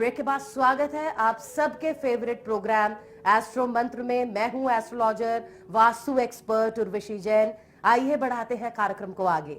Break के बाद स्वागत है आप सबके फेवरेट प्रोग्राम एस्ट्रो मंत्र में। मैं हूं एस्ट्रोलॉजर वास्तु एक्सपर्ट उर्वशी जैन। आइए बढ़ाते हैं कार्यक्रम को आगे।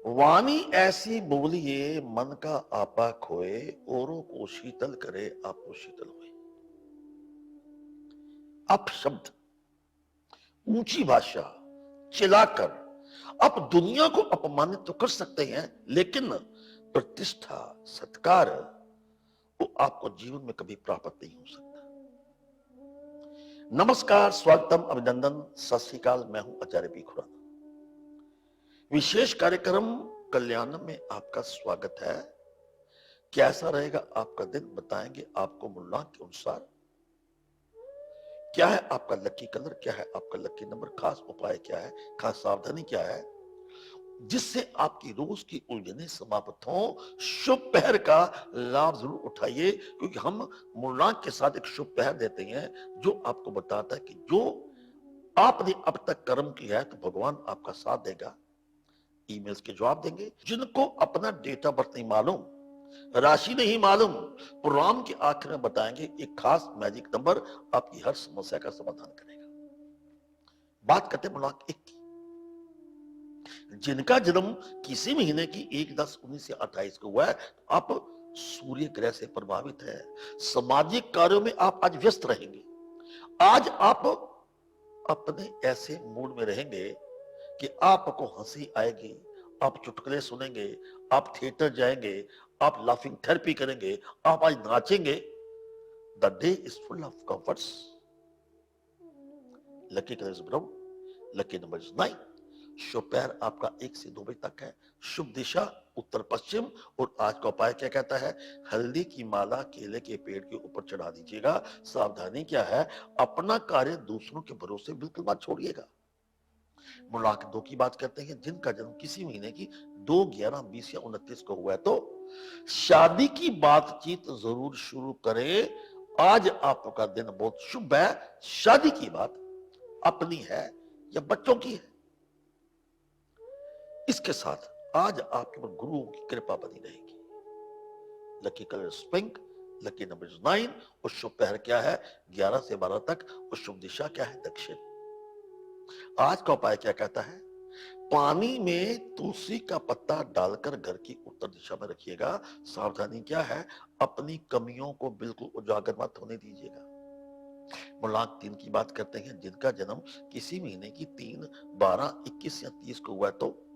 वाणी ऐसी बोलिए मन का आपा खोए, औरों को शीतल करे आपको शीतल होए। अपशब्द, ऊंची भाषा, चिल्लाकर आप दुनिया को अपमानित तो कर सकते हैं, लेकिन प्रतिष्ठा सत्कार वो आपको जीवन में कभी प्राप्त नहीं हो सकता। नमस्कार, स्वागतम, अभिनंदन, सत श्री अकाल। मैं हूं आचार्य पी खुराना। विशेष कार्यक्रम कल्याणम में आपका स्वागत है। कैसा रहेगा आपका दिन बताएंगे आपको मुल्ला के अनुसार। क्या है आपका लकी कलर, क्या है आपका लकी नंबर, खास उपाय क्या है, खास सावधानी क्या है, जिससे आपकी रोज की उलझने समाप्त हो। शुभ पहर का लाभ जरूर उठाइए, क्योंकि हम मुल्ला के साथ एक शुभ पहर देते हैं जो आपको बताता है कि जो आपने अब तक कर्म किया है तो भगवान आपका साथ देगा। ईमेल्स के जवाब देंगे। जिनको अपना डेट ऑफ बर्थ नहीं मालूम, राशि नहीं मालूम, प्रोग्राम के आखिर में बताएंगे एक खास मैजिक नंबर आपकी हर समस्या का समाधान करेगा। बात करते हैं मुलाक 1 की। जिनका जन्म किसी महीने की 1, 10, 19 या 28 को हुआ है, आप सूर्य ग्रह से प्रभावित है। सामाजिक कार्यों में आप आज व्यस्त रहेंगे। आज आप अपने ऐसे मूड में रहेंगे कि आपको हंसी आएगी, आप चुटकुले सुनेंगे, आप थिएटर जाएंगे, आप लाफिंग थेरेपी करेंगे, आप आज नाचेंगे। The day is full of comforts. Lucky colour is brown, lucky number is 9। शुभ पहर आपका 1 से 2 बजे तक है। शुभ दिशा उत्तर पश्चिम। और आज का उपाय क्या कहता है? हल्दी की माला केले के पेड़ के ऊपर चढ़ा दीजिएगा। सावधानी क्या है? अपना कार्य दूसरों के भरोसे बिल्कुल मत छोड़िएगा। मुलाक 2 की बात करते हैं। जिनका जन्म किसी महीने की 2, 11, 20 या 29 को हुआ है, तो शादी की बातचीत जरूर शुरू करें। आज आपका दिन बहुत शुभ है। शादी की बात अपनी है या बच्चों की है, इसके साथ आज आपके ऊपर गुरुओं की कृपा बनी रहेगी। Lucky colour pink, lucky number 9। और शुभ पहर क्या है? 11 से 12 तक। और शुभ दिशा क्या है? दक्षिण। आज का उपाय क्या कहता है? पानी में तुलसी का पत्ता डालकर घर की उत्तर दिशा में रखिएगा। सावधानी क्या है? अपनी कमियों को बिल्कुल उजागर मत होने दीजिएगा। मुलाक 3 की बात करते हैं। जिनका जन्म किसी महीने की 3, 12, 21 या 30 को हुआ है, तो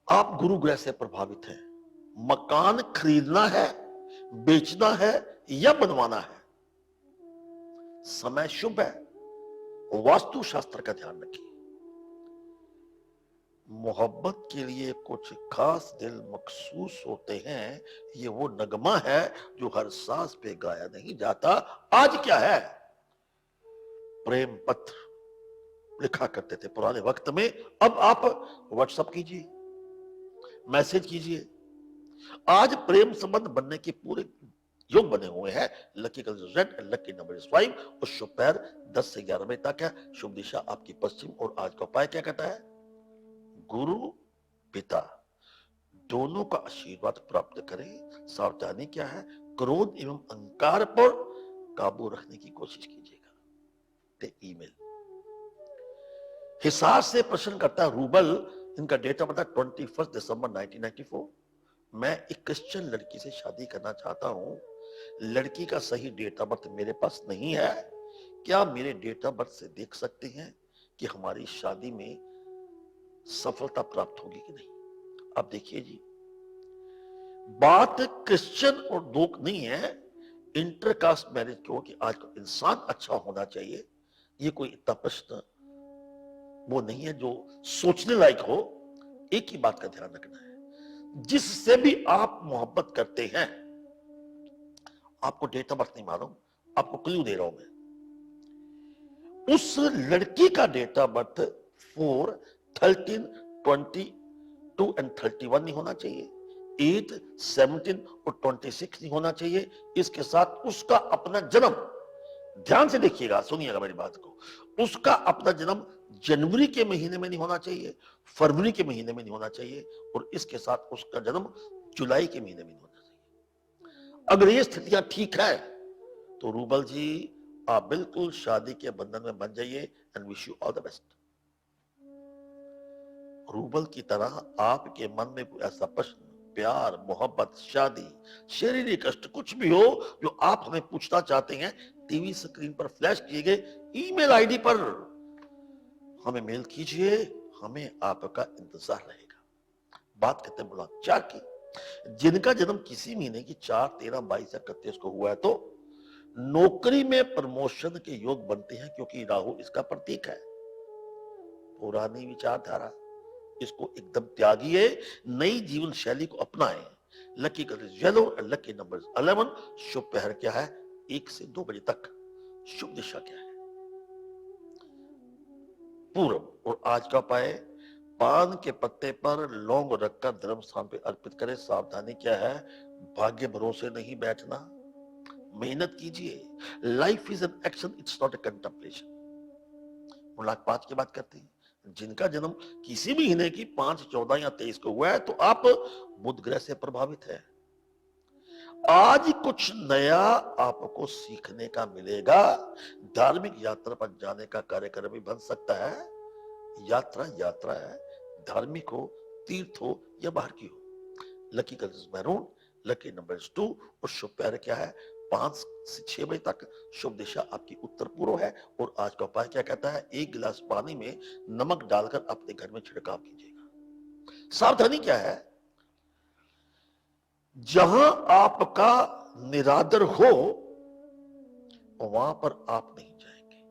आप गुरु ग्रह से प्रभावित हैं। मकान खरीदना है, बेचना है या बनवाना है, समय शुभ है। वास्तु शास्त्र का ध्यान रखिए। मोहब्बत के लिए कुछ खास दिल मखसूस होते हैं। ये वो नगमा है जो हर सांस पे गाया नहीं जाता। आज क्या है? प्रेम पत्र लिखा करते थे पुराने वक्त में, अब आप व्हाट्सएप कीजिए, मैसेज कीजिए। आज प्रेम संबंध बनने के पूरे योग बने हुए हैं। Lucky colour red, lucky number is 5। और शुभ पहर 10 से 11 बजे तक है। शुभ दिशा आपकी पश्चिम। और आज का उपाय क्या कहता है? गुरु पिता दोनों का आशीर्वाद प्राप्त करें। सावधानी क्या है? क्रोध एवं अहंकार पर काबू रखने की कोशिश कीजिएगा। ईमेल हिसार से प्रश्न करता है रूबल। इनका डेट ऑफ बर्थ 21 दिसंबर 1994। मैं एक क्रिश्चियन लड़की से शादी करना चाहता हूं। लड़की का सही डेट ऑफ बर्थ मेरे पास नहीं है। क्या मेरे डेट ऑफ बर्थ से देख सकते हैं कि हमारी शादी में सफलता प्राप्त होगी कि नहीं? अब देखिए जी, बात क्रिश्चियन और लोग नहीं है, इंटरकास्ट मैरिज की हो कि आज का इंसान अच्छा होना चाहिए। ये कोई इतना प्रश्न वो नहीं है जो सोचने लायक हो। एक ही बात का ध्यान रखना है, जिससे भी आप मोहब्बत करते हैं, आपको डेट ऑफ बर्थ नहीं मालूम, आपको क्लू दे रहा हूं मैं। उस लड़की का डेट ऑफ बर्थ 4, 13, 22 एंड 31 नहीं होना चाहिए। 8, 17 और 26 नहीं होना चाहिए। इसके साथ उसका अपना जन्म, ध्यान से देखिएगा, सुनिएगा मेरी बात को, उसका अपना जन्म जनवरी के महीने में नहीं होना चाहिए, फरवरी के महीने में नहीं होना चाहिए, और इसके साथ उसका जन्म जुलाई के महीने में नहीं होना चाहिए। अगर ये स्थितियां ठीक है तो रूबल जी आप बिल्कुल शादी के बंधन में बन जाइए and wish you all the best. Rouble की तरह आपके मन में कोई ऐसा प्रश्न, प्यार, मोहब्बत, शादी, शारीरिक कष्ट कुछ भी हो जो आप हमें पूछना चाहते हैं, टीवी स्क्रीन पर फ्लैश किए गए ईमेल आईडी पर हमें मेल कीजिए, हमें आपका इंतजार रहेगा। बात करते हैं बुला 4 की, जिनका जन्म किसी महीने की 4, 13, 22 या 31 को हुआ है तो नौकरी में प्रमोशन के योग बनते हैं क्योंकि राहु इसका प्रतीक है। पुरानी विचारधारा इसको एकदम त्यागिए, नई जीवन शैली को अपनाएं। लकी कलर येलो और लकी नंबर 11। शुभ पहर क्या है? 1 से 2 बजे तक। शुभ दिशा क्या है? पूर्व। और आज का उपाय, पान के पत्ते पर लौंग रखकर धर्म स्थान पर अर्पित करें। सावधानी क्या है? भाग्य भरोसे नहीं बैठना, मेहनत कीजिए। Life is an action, it's not a contemplation. 5 की बात करते हैं, जिनका जन्म किसी महीने की 5, 14 या 23 को हुआ है तो आप बुध ग्रह से प्रभावित है। आज कुछ नया आपको सीखने का मिलेगा। धार्मिक यात्रा पर जाने का कार्यक्रम भी बन सकता है। यात्रा यात्रा है, धार्मिक हो, तीर्थ हो या बाहर की हो। Lucky colour maroon, lucky number 2 और शुभ पहर क्या है? 5 से 6 बजे तक। शुभ दिशा आपकी उत्तर पूर्व है। और आज का उपाय क्या कहता है? 1 गिलास पानी में नमक डालकर अपने घर में छिड़काव कीजिएगा। सावधानी क्या है? जहां आपका निरादर हो वहां पर आप नहीं जाएंगे।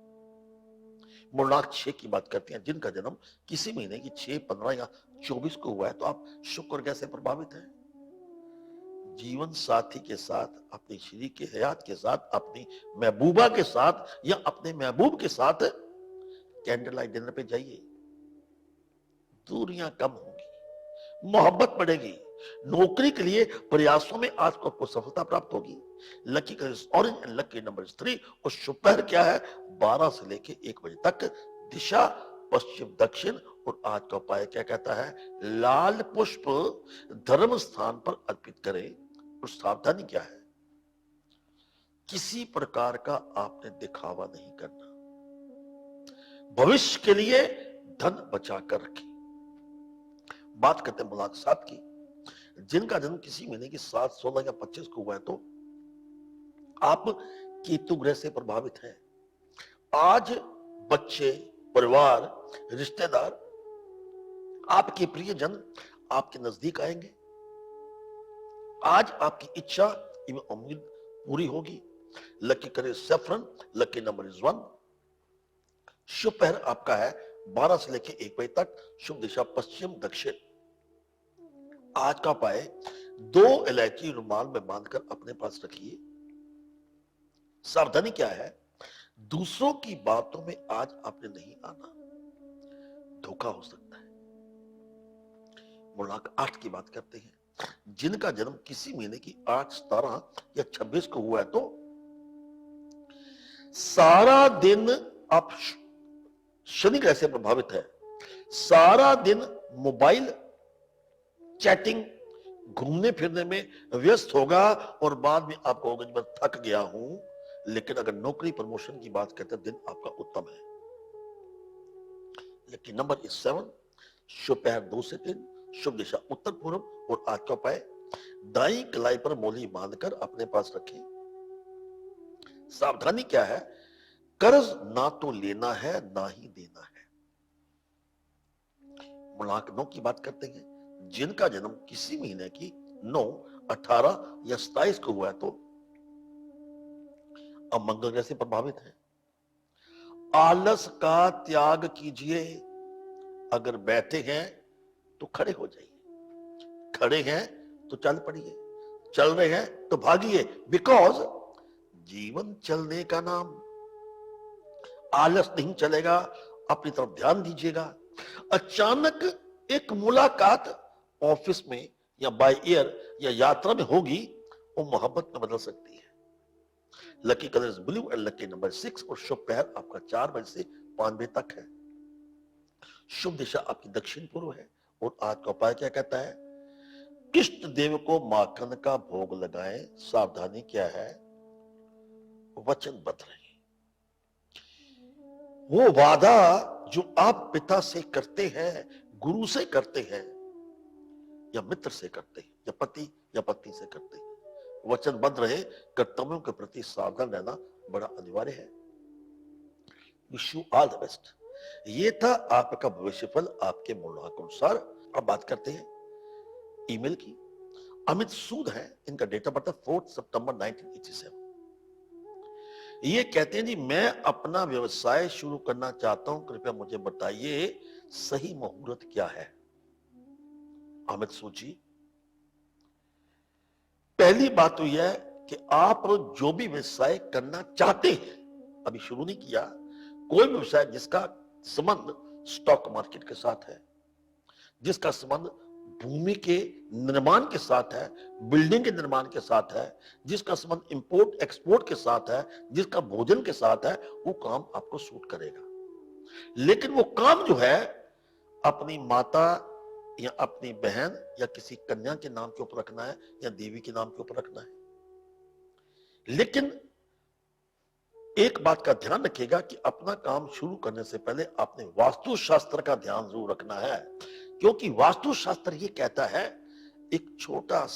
मूर्णाक 6 की बात करते हैं, जिनका जन्म किसी महीने की 6, 15 या 24 को हुआ है तो आप शुक्र ग्रह से प्रभावित हैं। जीवन साथी के साथ, अपनी शरीक के हयात के साथ, अपनी महबूबा के साथ या अपने महबूब के साथ कैंडल लाइट डिनर पे जाइए। दूरियां कम होंगी, मोहब्बत बढ़ेगी। नौकरी के लिए प्रयासों में आज को आपको सफलता प्राप्त होगी। Lucky colour orange and lucky number 3 और शुभ पहर क्या है? 12 से लेके 1 बजे तक। दिशा पश्चिम दक्षिण। और आज का उपाय क्या कहता है? लाल पुष्प धर्म स्थान पर अर्पित करें। और सावधानी क्या है? किसी प्रकार का आपने दिखावा नहीं करना। भविष्य के लिए धन बचा कर रखें। बात करते हैं मुलाक 7 की, जिनका जन्म किसी महीने की 7, 16 या 25 को हुआ है तो आप केतु ग्रह से प्रभावित हैं। आज बच्चे, परिवार, रिश्तेदार, आपके प्रियजन आपके नजदीक आएंगे। आज आपकी इच्छा एवं उम्मीद पूरी होगी। Lucky colour saffron, lucky number 1। शुभ पहर आपका है 12 से लेकर 1 बजे तक। शुभ दिशा पश्चिम दक्षिण। आज का उपाय, 2 इलायची रुमाल में बांधकर अपने पास रखिए। सावधानी क्या है? दूसरों की बातों में आज आपने नहीं आना, धोखा हो सकता है। मुलाक 8 की बात करते हैं, जिनका जन्म किसी महीने की 8, 17 या 26 को हुआ है तो सारा दिन आप शनि ग्रह से प्रभावित है। सारा दिन मोबाइल, चैटिंग, घूमने फिरने में व्यस्त होगा और बाद में आपको होगा मैं थक गया हूं। लेकिन अगर नौकरी प्रमोशन की बात करते हैं दिन आपका उत्तम है। लेकिन नंबर इज 7। शुभ पहर 2 से 3। शुभ दिशा उत्तर पूर्व। और आज का उपाय, दाई कलाई पर मोली बांधकर अपने पास रखें। सावधानी क्या है? कर्ज ना तो लेना है ना ही देना है। मुलाक 9 की बात करते हैं, जिनका जन्म किसी महीने की 9, 18 या 27 को हुआ है तो अब मंगल ग्रह से प्रभावित है। आलस का त्याग कीजिए। अगर बैठे हैं तो खड़े हो जाइए, खड़े हैं तो चल पड़िए, चल रहे हैं तो भागिए। बिकॉज जीवन चलने का नाम, आलस नहीं चलेगा। अपनी तरफ ध्यान दीजिएगा। अचानक एक मुलाकात ऑफिस में या बाय एयर या यात्रा में होगी, वो मोहब्बत में बदल सकती है। Lucky colour is blue and lucky number 6 और शुभ पहर आपका 4 बजे से 5 बजे तक है। शुभ दिशा आपकी दक्षिण पूर्व है। और आज का उपाय क्या कहता है? इष्ट देव को माखन का भोग लगाएं। सावधानी क्या है? वचनबद्ध रहे। वो वादा जो आप पिता से करते हैं, गुरु से करते हैं, या मित्र से करते हैं, या पति या पत्नी से करते हैं, वचनबद्ध रहे। कर्तव्यों के प्रति सावधान रहना बड़ा अनिवार्य है। Wish you all the best. ये था आपका भविष्यफल आपके मूल्यांक के अनुसार। अब बात करते हैं ईमेल की। अमित सूद है, इनका डेट ऑफ बर्थ 4 सितंबर 1987। ये कहते हैं जी, मैं अपना व्यवसाय शुरू करना चाहता हूं, कृपया मुझे बताइए सही मुहूर्त क्या है। अमित सूद जी, पहली बात तो यह है कि आप जो भी व्यवसाय करना चाहते हैं, अभी शुरू नहीं किया, कोई व्यवसाय जिसका संबंध स्टॉक मार्केट के साथ है, जिसका संबंध भूमि के निर्माण के साथ है, बिल्डिंग के निर्माण के साथ है, जिसका संबंध इंपोर्ट एक्सपोर्ट के साथ है, जिसका भोजन के साथ है, वो काम आपको सूट करेगा। लेकिन वो काम जो है अपनी माता या अपनी बहन या किसी कन्या के नाम के ऊपर रखना है, या देवी के नाम के ऊपर रखना है। लेकिन एक बात का ध्यान रखिएगा कि अपना काम शुरू करने से पहले आपने वास्तु शास्त्र का ध्यान जरूर रखना है, क्योंकि वास्तु शास्त्र ये कहता है एक छोटा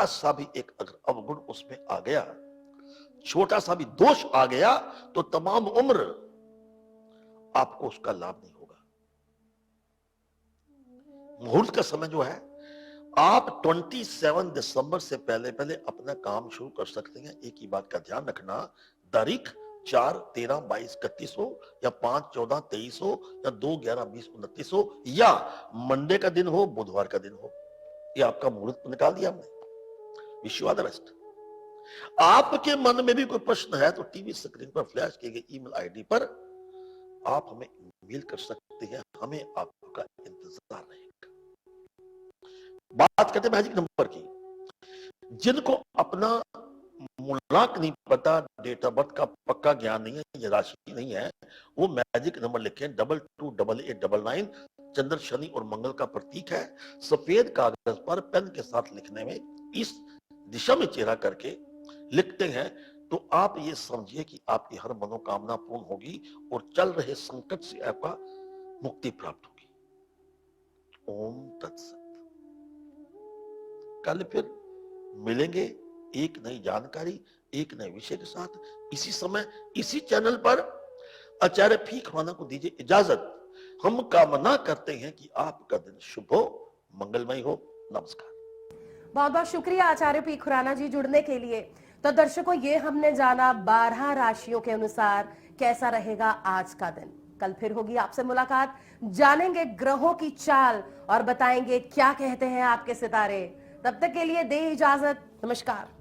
सा भी एक अगर अवगुण उसमें आ गया, छोटा सा भी दोष आ गया, तो तमाम उम्र आपको उसका लाभ नहीं होगा। मुहूर्त का समय जो है, आप 27 दिसंबर से पहले पहले अपना काम शुरू कर सकते हैं। एक ही बात का ध्यान रखना, तारीख 4, 13, 22, 31 हो, या 5, 14, 23 हो, या 2, 11, 20, 29 हो, या मंडे का दिन हो, बुधवार का दिन हो। ये आपका मुहूर्त निकाल दिया हमने। Wish you all the best. आपके मन में भी कोई प्रश्न है तो टीवी स्क्रीन पर फ्लैश किए गए ईमेल आईडी पर आप हमें ईमेल कर सकते हैं। हमें आपका इंतजार रहेगा। बात करते हैं मैजिक नंबर की। जिनको अपना मूलांक नहीं पता, डेट ऑफ बर्थ का पक्का ज्ञान नहीं है, ये राशि नहीं है, वो मैजिक नंबर लिखें 228899। चंद्र, शनि और मंगल का प्रतीक है। सफेद कागज पर पेन के साथ लिखने में इस दिशा में चेहरा करके लिखते हैं तो आप ये समझिए कि आपकी हर मनोकामना पूर्ण होगी और चल रहे संकट से आपका मुक्ति प्राप्त होगी। ओम तत्सत। कल फिर मिलेंगे एक नई जानकारी, एक नए विषय के साथ, इसी समय इसी चैनल पर। आचार्य पी खुराना को दीजिए इजाजत। हम कामना करते हैं कि आपका दिन शुभ हो, मंगलमय हो। नमस्कार। बहुत बहुत शुक्रिया आचार्य पी खुराना जी जुड़ने के लिए। तो दर्शकों, ये हमने जाना 12 राशियों के अनुसार कैसा रहेगा आज का दिन। कल फिर होगी आपसे मुलाकात, जानेंगे ग्रहों की चाल और बताएंगे क्या कहते हैं आपके सितारे। तब तक के लिए दे इजाजत। नमस्कार।